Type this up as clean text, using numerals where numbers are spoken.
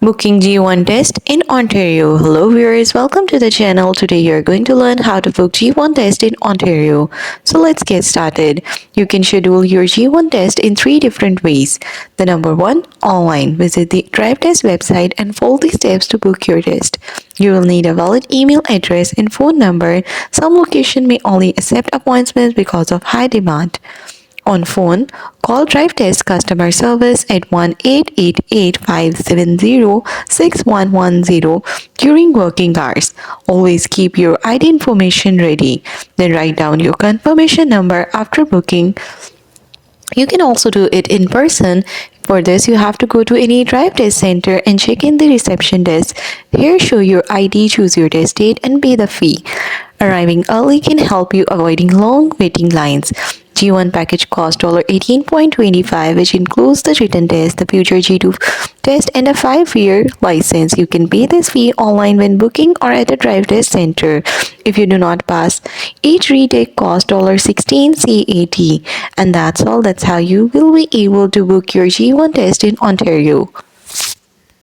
Booking G1 test in Ontario. Hello viewers, welcome to the channel. Today you're going to learn how to book G1 test in Ontario. So let's get started. You can schedule your G1 test in 3 different ways. The number 1, online. Visit the DriveTest website and follow the steps to book your test. You will need a valid email address and phone number. Some locations may only accept appointments because of high demand. On phone, call DriveTest customer service at 1-888-570-6110 during working hours. Always keep your ID information ready. Then write down your confirmation number after booking. You can also do it in person. For this, you have to go to any DriveTest Center and check in the reception desk. Here, show your ID, choose your test date, and pay the fee. Arriving early can help you avoiding long waiting lines. G1 package costs $18.25, which includes the written test, the future G2 test, and a 5-year license. You can pay this fee online when booking or at a DriveTest Center. If you do not pass, each retake costs $16 CAT. And that's all. That's how you will be able to book your G1 test in Ontario.